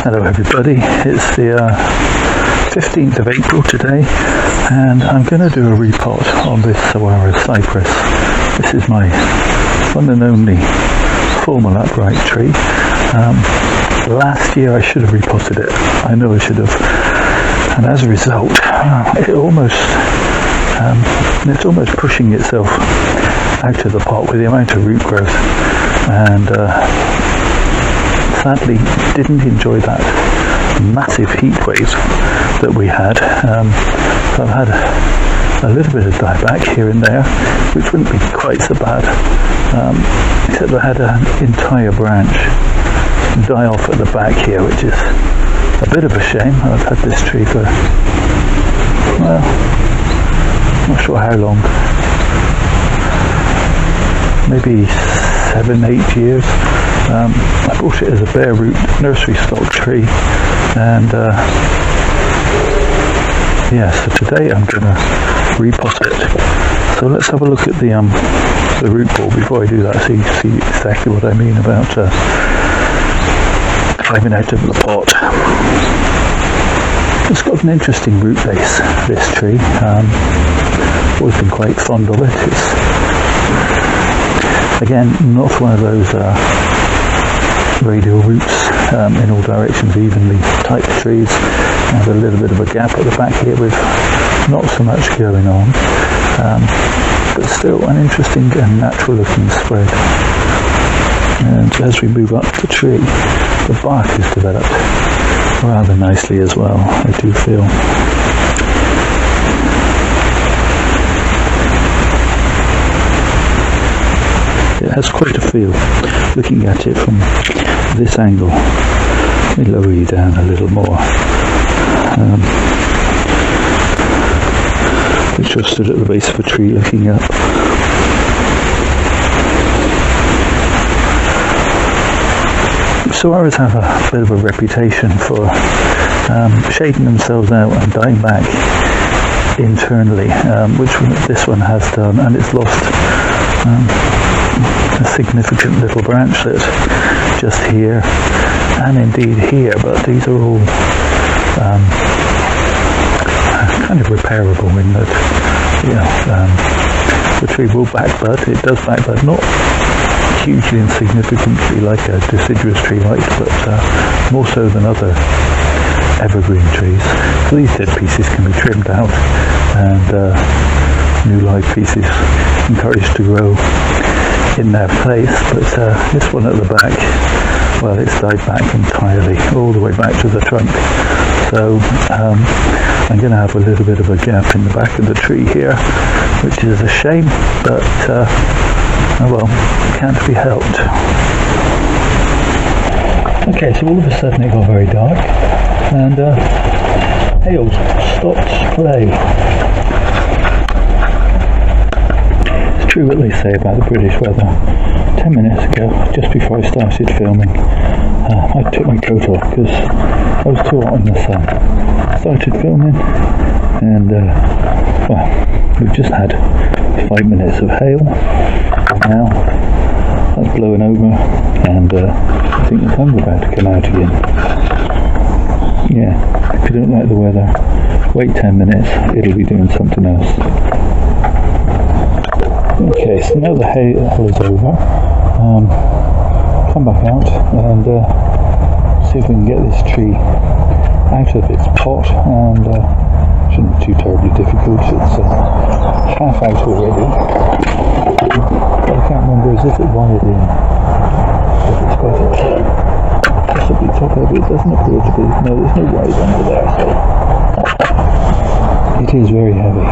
Hello everybody, it's the 15th of April today, and I'm going to do a repot on this Sawara Cypress. This is my one and only formal upright tree. Last year I should have repotted it, I know I should have, and as a result it's almost pushing itself out of the pot with the amount of root growth, and sadly didn't enjoy that massive heat wave that we had. So I've had a little bit of dieback here and there, which wouldn't be quite so bad, except I had an entire branch die off at the back here, which is a bit of a shame. I've had this tree for, well, not sure how long, maybe 7-8 years. I bought it as a bare root nursery stock tree, and so today I'm going to repot it. So let's have a look at the root ball before I do that, so you see exactly what I mean about climbing out of the pot. It's got an interesting root base, this tree. Always been quite fond of it. It's, again, not one of those radial roots in all directions, evenly type trees. There's a little bit of a gap at the back here with not so much going on, but still an interesting and natural looking spread. And as we move up the tree, the bark has developed rather nicely as well, I do feel. It has quite a feel looking at it from this angle. Let me lower you down a little more. Which you're stood at the base of a tree looking up. Sawaras have a bit of a reputation for shading themselves out and dying back internally, which this one has done, and it's lost a significant little branchlet just here and indeed here, but these are all kind of repairable in that, the tree will backbud. It does backbud, not hugely and significantly like a deciduous tree might, but more so than other evergreen trees. So these dead pieces can be trimmed out, and new live pieces encouraged to grow in their place. But this one at the back, well, it's died back entirely, all the way back to the trunk. So I'm going to have a little bit of a gap in the back of the tree here, which is a shame, but oh well, can't be helped. Okay, so all of a sudden it got very dark, and hail stopped spray. It's true what they say about the British weather. 10 minutes ago, just before I started filming, I took my coat off because I was too hot in the sun. Started filming, and well, we've just had 5 minutes of hail. Now that's blowing over, and I think the sun's about to come out again. Yeah, if you don't like the weather, wait 10 minutes, it'll be doing something else. Okay, so now the hail is over. Come back out and see if we can get this tree out of its pot, and shouldn't be too terribly difficult. It's half out already. I can't remember, is it wired in? If it's got it possibly top heavy, it doesn't appear to be. No, there's no wires under there, so it is very heavy.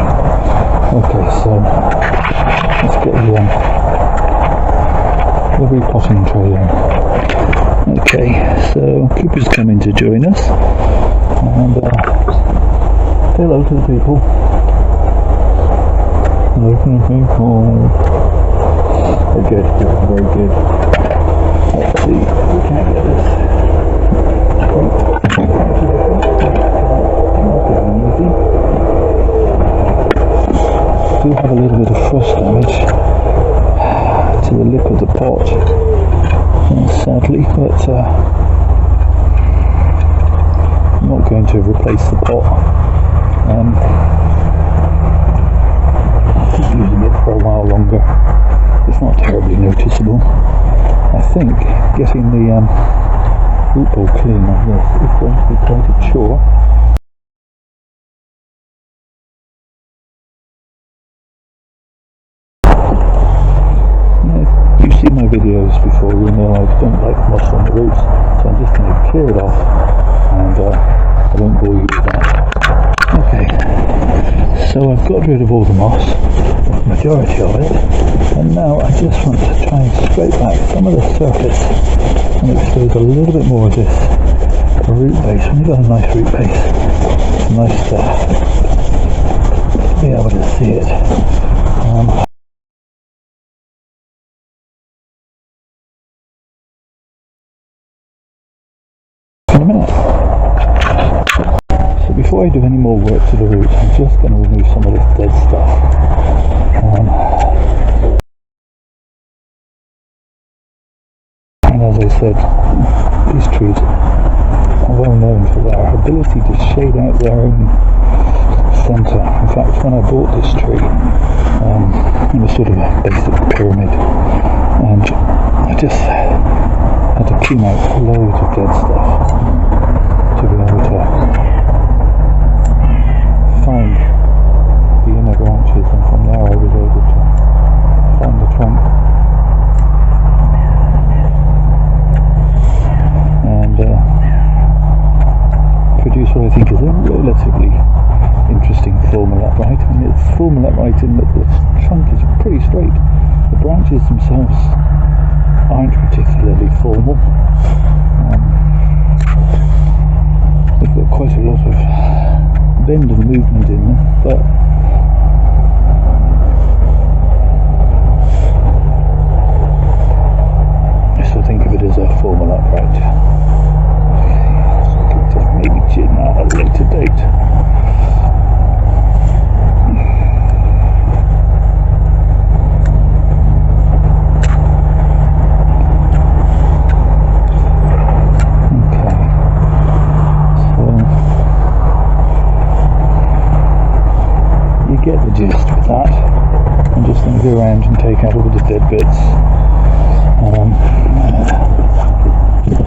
Okay, so let's get the repotting tray on. Okay, so Cooper's coming to join us, and say hello to the people. Hello to the people. Very good, very good. Let's see if we can get this. I do have a little bit of frost damage to the lip of the pot, sadly, but not going to replace the pot. I'll keep using it for a while longer. It's not terribly noticeable. I think getting the root ball clean on this is going to be quite a chore. You've seen my videos before, you know I don't like moss on the roots, so I'm just going to clear it off, and I won't bore you with that. Okay, so I've got rid of all the moss, the majority of it, and now I just want to try and scrape back some of the surface and expose a little bit more of this root base. When you've got a nice root base, it's nice to be able to see it. In a minute. So before I do any more work to the roots, I'm just going to remove some of this dead stuff. And as I said, these trees are well known for their ability to shade out their own centre. In fact, when I bought this tree, it was sort of a basic pyramid, and I just had to clean out loads of dead stuff to be able to find the inner branches, and from there I was able to find the trunk and produce what I think is a relatively interesting formal upright. I mean, it's formal upright in that the trunk is pretty straight. The branches themselves aren't particularly formal. They've got quite a lot of bend and movement in them, but I still think of it as a formal upright. So I could just maybe chin that at a later date. Get the gist with that. I'm just going to go around and take out all the dead bits.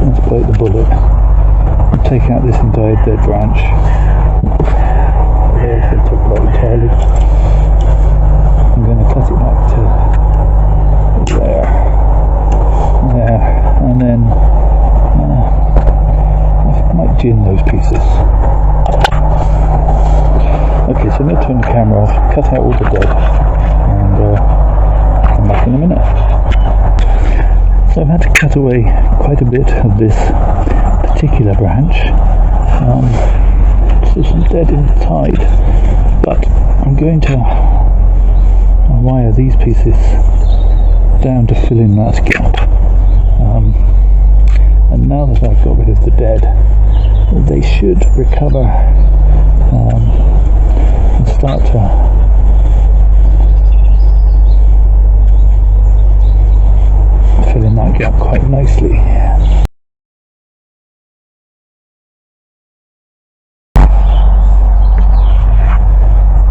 Let's bite the bullet and take out this entire dead branch. Although I should talk about entirely. I'm going to cut it back to there, and then I might gin those pieces. Okay, so I'm going to turn the camera off, cut out all the dead, and come back in a minute. So I've had to cut away quite a bit of this particular branch. So this is dead inside, but I'm going to wire these pieces down to fill in that gap. And now that I've got rid of the dead, they should recover and start to fill in that gap quite nicely.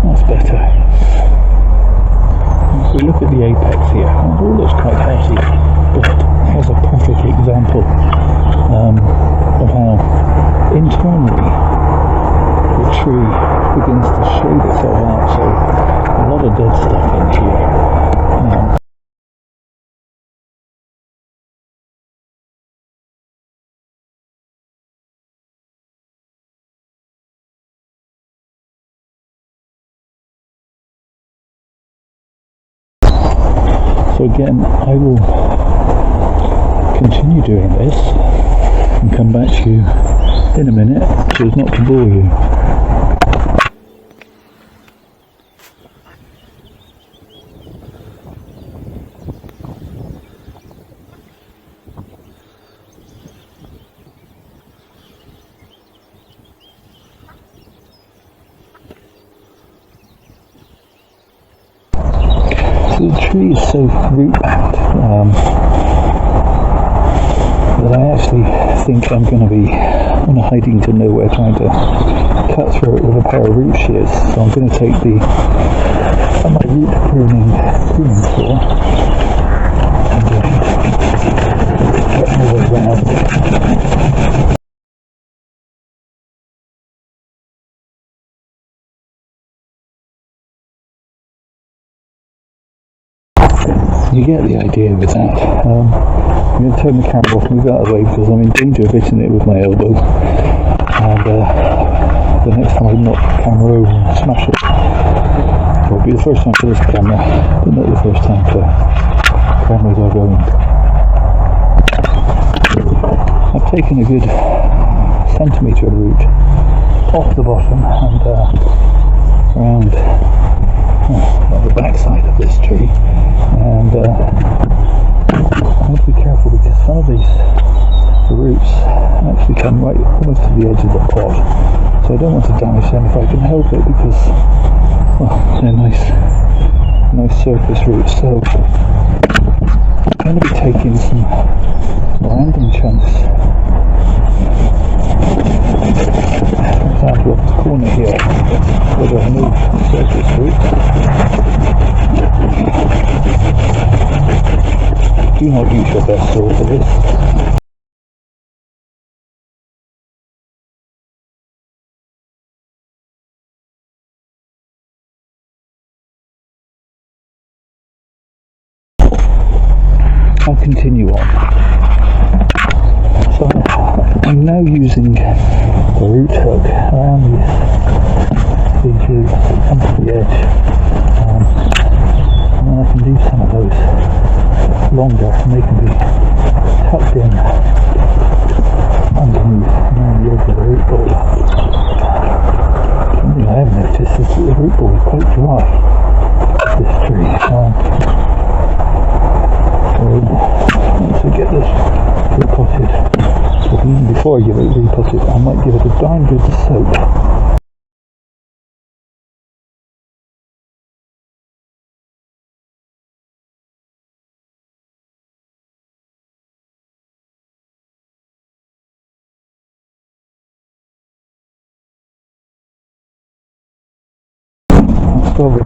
That's better. If we look at the apex here, it all looks quite healthy, but here's a perfect example of how internally the tree begins to shade itself out, so a lot of dead stuff in here. So again, I will continue doing this and come back to you in a minute so as not to bore you. The tree is so root bound that I actually think I'm going to be on a hiding to nowhere trying to cut through it with a pair of root shears. So I'm going to take my root pruning saw and get my way around. You get the idea with that. I'm going to turn the camera off, move out of the way because I'm in danger of hitting it with my elbow. And the next time I knock the camera over and smash it, it will be the first time for this camera, but not the first time for cameras I've owned. I've taken a good centimetre of root off the bottom and around on the back side of this tree, and I have to be careful because some of the roots actually come right almost to the edge of the pot, so I don't want to damage them if I can help it because, well, they're nice surface roots. So I'm going to be taking some random chunks, for example off the corner here where there are no surface roots. Do not use your best saw for this. I'll continue on. So I'm now using the root hook around these roots that come to the edge, and then I can do some of those longer and they can be tucked in underneath around the edge of the root ball. Something I have noticed is that the root ball is quite dry with this tree. So once I get this repotted, or even before I give it repotted, I might give it a darn good soak. That's probably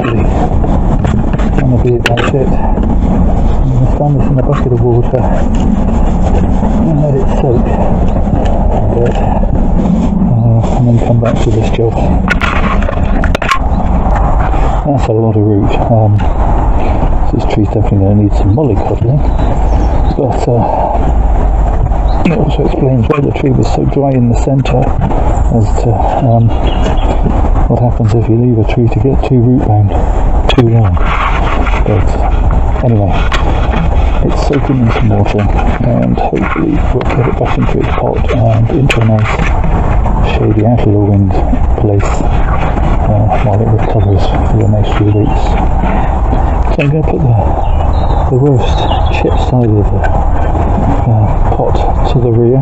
going to be about it. I'm going to stand this in a bucket of water and let it soak a bit, and then come back to this job. That's a lot of root. This tree's definitely going to need some mollycoddling, but it also explains why the tree was so dry in the centre as to what happens if you leave a tree to get too root bound too long. But anyway, it's soaking in some water, and hopefully we'll get it back into its pot and into a nice shady out of the wind place while it recovers for the next few weeks. So I'm going to put the worst chip side of the pot to the rear.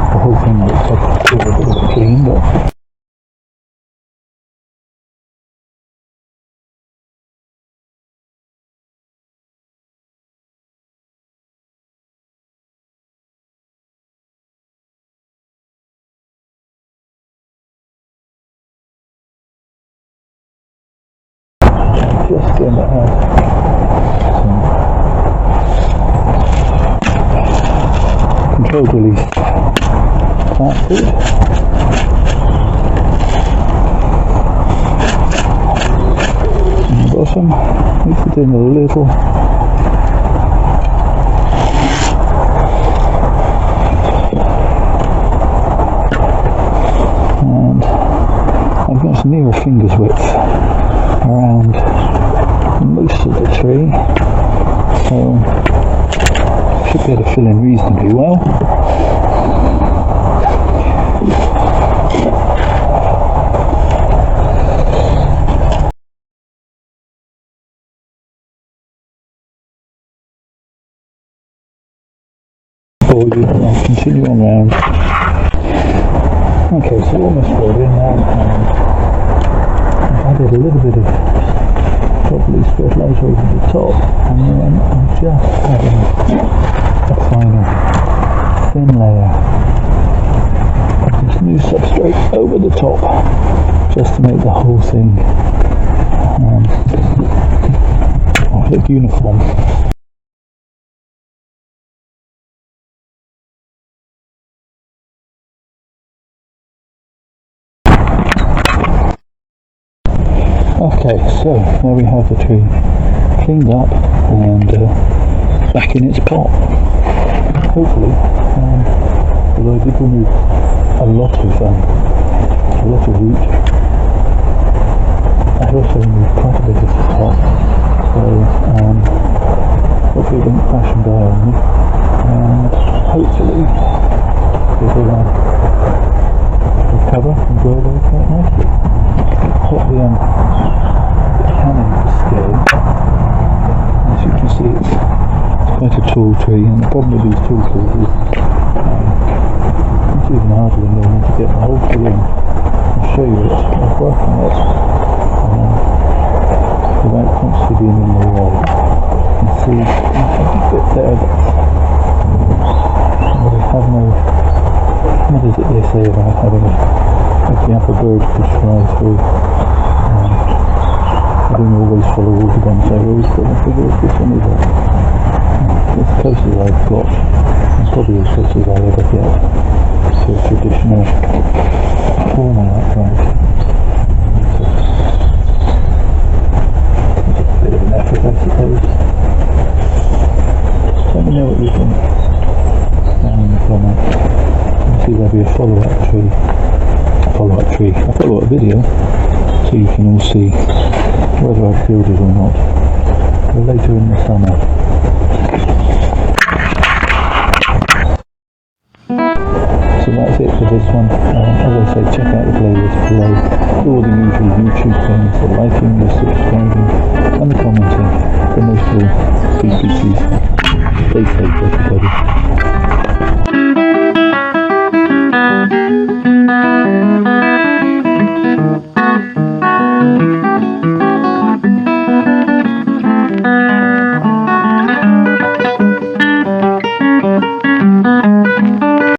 The whole thing looks like it's a little bit clean, but just going to add some controlled release plastic. On the bottom, mix it in a little. And I've got some near a finger's width around most of the tree, so should be able to fill in reasonably well. I'll continue on round. Okay, so almost filled in now. I've added a little bit of fertilizer over the top, and then I'm just adding a final thin layer of this new substrate over the top, just to make the whole thing look uniform. Okay, so there we have the tree cleaned up and back in its pot. Hopefully, although I did remove a lot of root, I also removed quite a bit of the top, so hopefully it didn't crash and die on me, and hopefully it will recover and grow away quite nicely. Put the cannon to scale. As you can see, it's quite a tall tree, and the problem with these tall trees is it's even harder than normal to get the whole tree in. I'll show you it. I've worked on it without constantly being in the way. You can see there's a bit there that's they have no, what is it they say about having if you have a bird to fly through, I don't always follow all the bonsai rules, but I figure if this one is as close as I've got, and probably as close as I'll ever get to a traditional formal upright. It's a bit of an effort, I suppose. Let me know what you think down in the comments. You can see there'll be a follow-up video, so you can all see whether I've killed it or not, or later in the summer. So that's it for this one. As I say, check out the playlist below, do all the usual YouTube things, the liking, the subscribing, and the commenting. But most of all, please stay safe everybody.